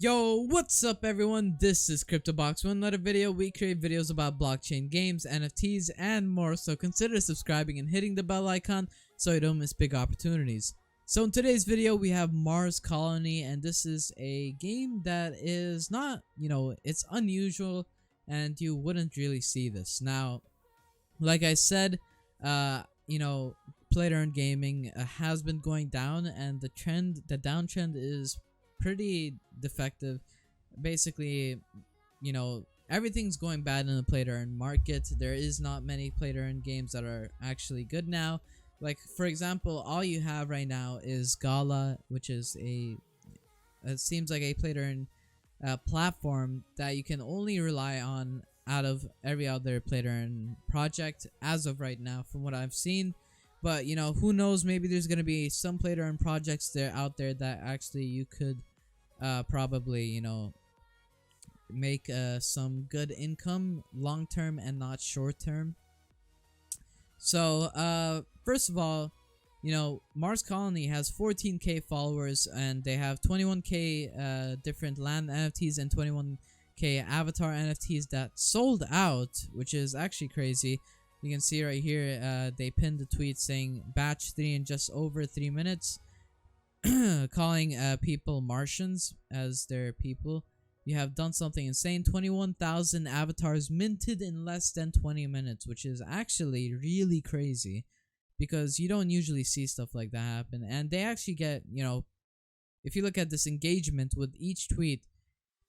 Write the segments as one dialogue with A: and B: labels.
A: Yo, what's up everyone? This is CryptoBox. One another video. We create videos about blockchain games, NFTs, and more, so consider subscribing and hitting the bell icon so you don't miss big opportunities. So in today's video we have Mars Colony, and this is a game that is not, it's unusual and you wouldn't really see this. Now, like I said, play to earn gaming has been going down, and the downtrend is pretty defective. Basically, everything's going bad in the play to earn market. There is not many play to earn games that are actually good now. Like, for example, all you have right now is Gala, which is it seems like a play to earn platform that you can only rely on out of every other play to earn project as of right now, from what I've seen. But who knows, maybe there's gonna be some play to earn projects out there that actually you could probably make some good income long term and not short term. So first of all, Mars Colony has 14k followers, and they have 21k different land NFTs and 21k avatar NFTs that sold out, which is actually crazy. You can see right here, they pinned a tweet saying batch 3 in just over 3 minutes, calling people Martians as their people. You have done something insane. 21,000 avatars minted in less than 20 minutes, which is actually really crazy because you don't usually see stuff like that happen. And they actually get, if you look at this engagement with each tweet,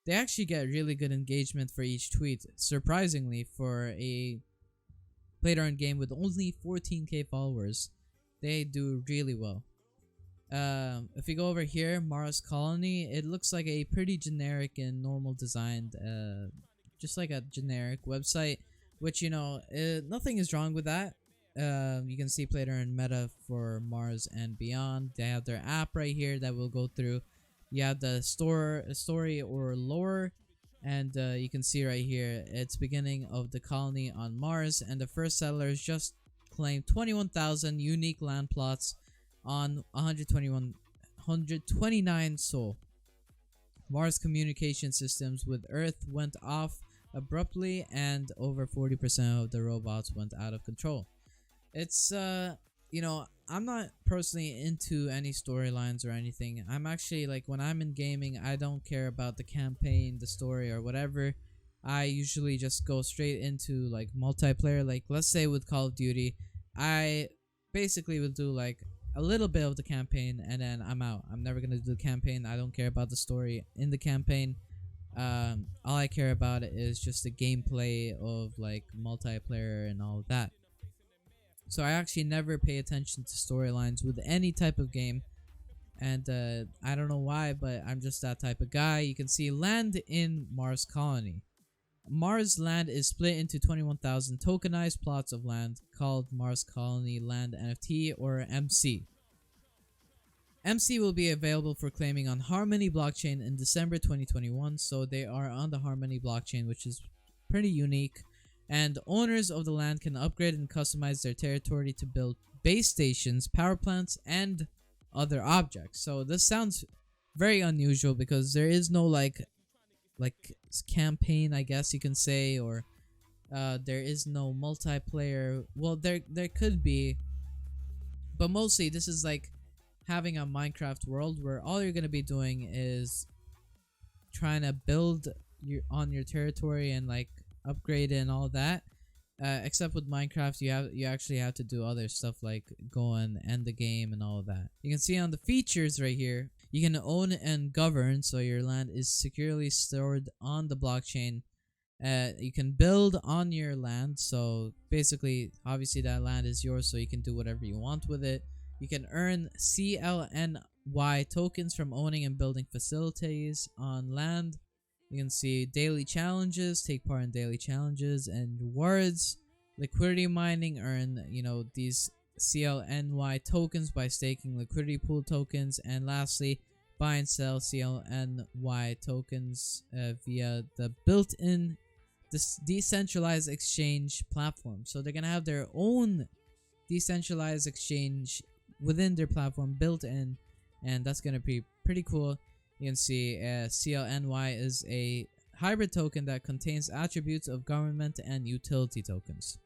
A: they actually get really good engagement for each tweet. Surprisingly, for a play to earn game with only 14k followers, they do really well. If we go over here, Mars Colony, it looks like a pretty generic and normal designed, just like a generic website, which nothing is wrong with that. You can see play to earn meta for Mars and beyond. They have their app right here that we'll go through. You have the story or lore, and you can see right here it's beginning of the colony on Mars, and the first settlers just claimed 21,000 unique land plots on 129 Sol. Mars communication systems with Earth went off abruptly, and over 40% of the robots went out of control. It's I'm not personally into any storylines or anything. I'm actually, like, when I'm in gaming, I don't care about the campaign, the story, or whatever. I usually just go straight into like multiplayer. Like, let's say with Call of Duty, I basically will do like a little bit of the campaign and then I'm out. I'm never gonna do the campaign. I don't care about the story in the campaign. All I care about is just the gameplay of like multiplayer and all of that. So I actually never pay attention to storylines with any type of game, and I don't know why, but I'm just that type of guy. You can see land in Mars Colony. Mars land is split into 21,000 tokenized plots of land called Mars Colony Land NFT, or MC. MC will be available for claiming on Harmony blockchain in December 2021, so they are on the Harmony blockchain, which is pretty unique. And owners of the land can upgrade and customize their territory to build base stations, power plants, and other objects. So this sounds very unusual because there is no like campaign, I guess you can say, or there is no multiplayer. Well, there could be, but mostly this is like having a Minecraft world where all you're gonna be doing is trying to build on your territory and like upgrade and all that. Except with Minecraft, you actually have to do other stuff like go and end the game and all of that. You can see on the features right here, you can own and govern, so your land is securely stored on the blockchain. You can build on your land, so basically, obviously that land is yours, so you can do whatever you want with it. You can earn CLNY tokens from owning and building facilities on land. You can see daily challenges, take part in daily challenges and rewards. Liquidity mining, earn, these CLNY tokens by staking liquidity pool tokens. And lastly, buy and sell CLNY tokens via the built-in decentralized exchange platform. So they're going to have their own decentralized exchange within their platform built in, and that's going to be pretty cool. You can see CLNY is a hybrid token that contains attributes of government and utility tokens.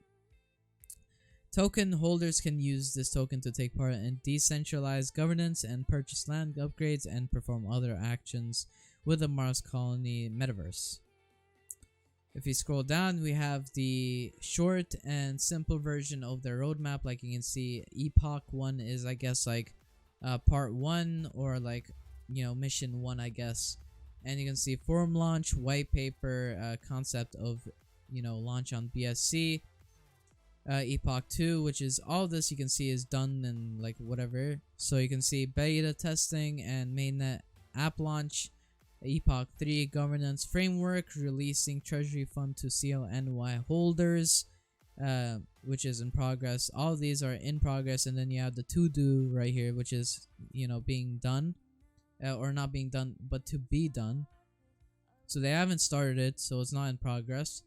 A: Token holders can use this token to take part in decentralized governance and purchase land upgrades and perform other actions with the Mars Colony metaverse. If you scroll down, we have the short and simple version of their roadmap. Like you can see, Epoch 1 is, I guess, like part 1 or like, mission 1, I guess. And you can see forum launch, white paper, concept of, launch on BSC. Epoch 2, which is all this you can see is done and like whatever. So you can see beta testing and mainnet app launch. Epoch 3 governance framework, releasing treasury fund to CLNY holders, which is in progress. All of these are in progress, and then you have the to do right here, which is being done, or not being done but to be done. So they haven't started it, so it's not in progress.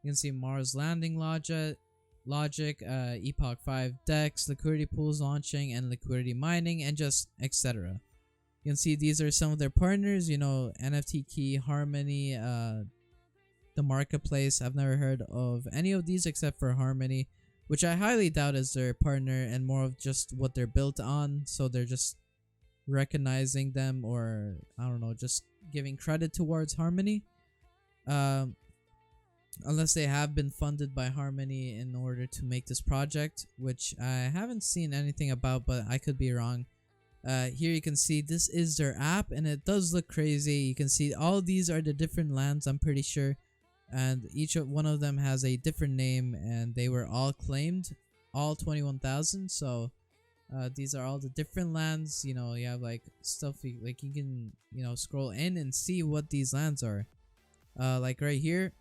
A: You can see Mars landing logic, Epoch 5 DEX, liquidity pools launching, and liquidity mining, and just etc. You can see these are some of their partners, NFT Key, Harmony, the marketplace. I've never heard of any of these except for Harmony, which I highly doubt is their partner and more of just what they're built on. So they're just recognizing them, or I don't know, just giving credit towards Harmony. Unless they have been funded by Harmony in order to make this project, which I haven't seen anything about, but I could be wrong. Here you can see this is their app, and it does look crazy. You can see all these are the different lands, I'm pretty sure, and each one of them has a different name, and they were all claimed, all 21,000. So these are all the different lands. You have like stuff like you can scroll in and see what these lands are. Like right here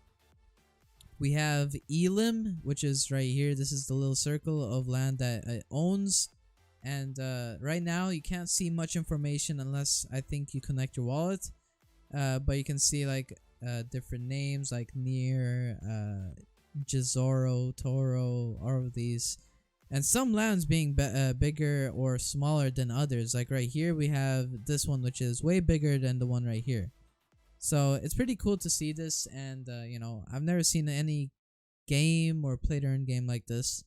A: we have Elim, which is right here. This is the little circle of land that it owns. And right now you can't see much information unless I think you connect your wallet. But you can see like different names like Near, Jizoro, Toro, all of these. And some lands being bigger or smaller than others. Like right here we have this one, which is way bigger than the one right here. So it's pretty cool to see this. And I've never seen any game or play to earn game like this.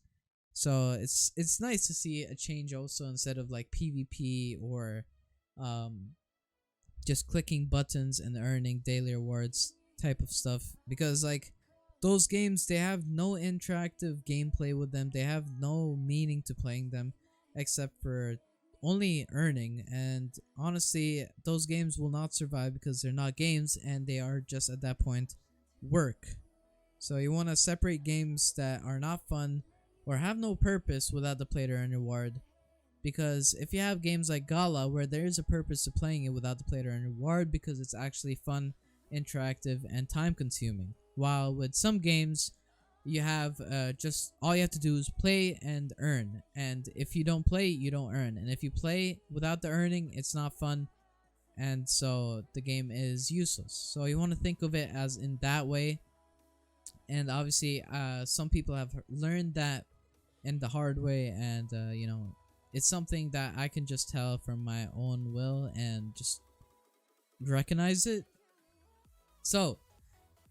A: So it's nice to see a change also, instead of like PvP or just clicking buttons and earning daily rewards type of stuff, because like those games, they have no interactive gameplay with them. They have no meaning to playing them except for only earning, and honestly those games will not survive because they're not games and they are just at that point work. So you want to separate games that are not fun or have no purpose without the play to earn reward. Because if you have games like Gala, where there is a purpose to playing it without the play to earn reward, because it's actually fun, interactive, and time consuming. While with some games, you have just all you have to do is play and earn. And if you don't play, you don't earn. And if you play without the earning, it's not fun. And so the game is useless. So you want to think of it as in that way. And obviously, some people have learned that in the hard way, and it's something that I can just tell from my own will and just recognize it. So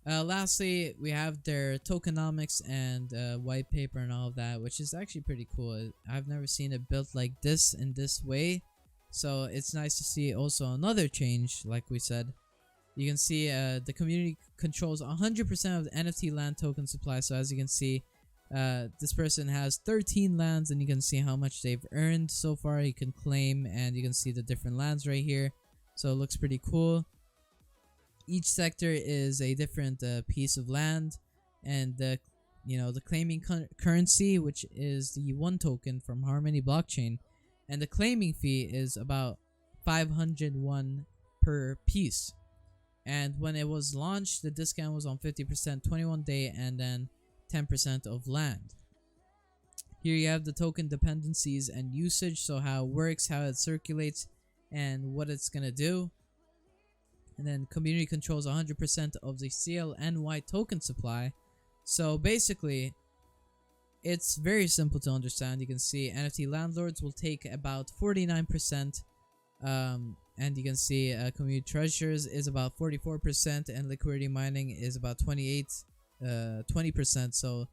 A: lastly, we have their tokenomics and white paper and all of that, which is actually pretty cool. I've never seen it built like this in this way, so it's nice to see also another change. Like we said, you can see the community controls 100% of the NFT land token supply. So as you can see, this person has 13 lands, and you can see how much they've earned so far. You can claim, and you can see the different lands right here. So it looks pretty cool. Each sector is a different piece of land, and the claiming currency, which is the 1 token from Harmony blockchain, and the claiming fee is about 501 per piece. And when it was launched, the discount was on 50%, 21 day, and then 10% of land. Here you have the token dependencies and usage, so how it works, how it circulates, and what it's gonna do. And then community controls 100% of the CLNY token supply. So basically, it's very simple to understand. You can see NFT landlords will take about 49% and you can see community treasures is about 44% and liquidity mining is about 20%. So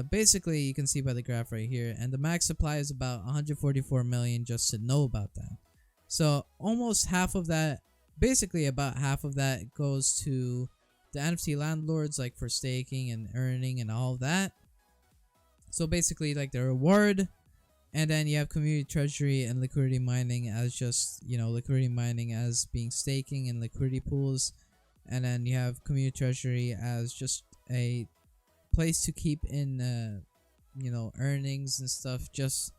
A: basically you can see by the graph right here, and the max supply is about 144 million, just to know about that. So almost half of that, basically about half of that, goes to the NFT landlords, like for staking and earning and all of that. So basically like the reward. And then you have community treasury and liquidity mining as just, liquidity mining as being staking and liquidity pools. And then you have community treasury as just a place to keep in, earnings and stuff, just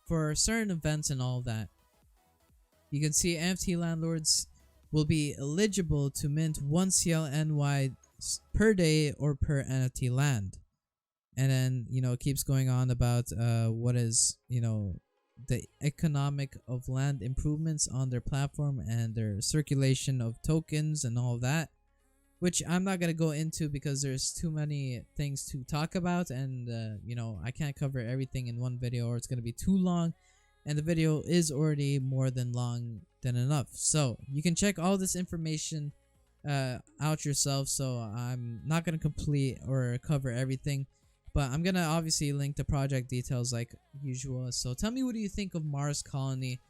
A: for certain events and all that. You can see NFT landlords will be eligible to mint 1 CLNY per day or per NFT land. And then, it keeps going on about what is, the economic of land improvements on their platform and their circulation of tokens and all that, which I'm not going to go into because there's too many things to talk about, and, I can't cover everything in one video or it's going to be too long, and the video is already more than long than enough. So you can check all this information out yourself, so I'm not going to complete or cover everything. But I'm going to obviously link the project details like usual. So tell me, what do you think of Mars Colony?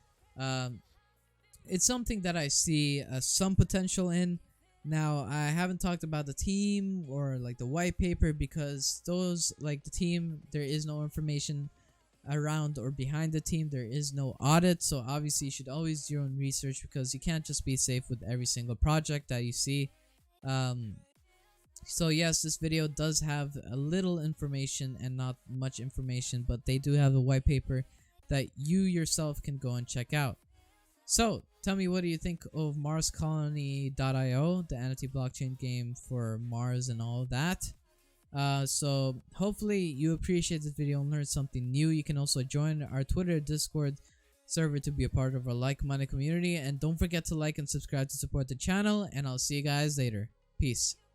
A: It's something that I see some potential in. Now, I haven't talked about the team or like the white paper, because those, like the team, there is no information around or behind the team. There is no audit. So obviously you should always do your own research, because you can't just be safe with every single project that you see. So yes, this video does have a little information and not much information, but they do have a white paper that you yourself can go and check out. So tell me, what do you think of MarsColony.io, the NFT blockchain game for Mars and all of that? So hopefully you appreciate this video and learned something new. You can also join our Twitter, Discord server to be a part of our like-minded community, and don't forget to like and subscribe to support the channel, and I'll see you guys later. Peace.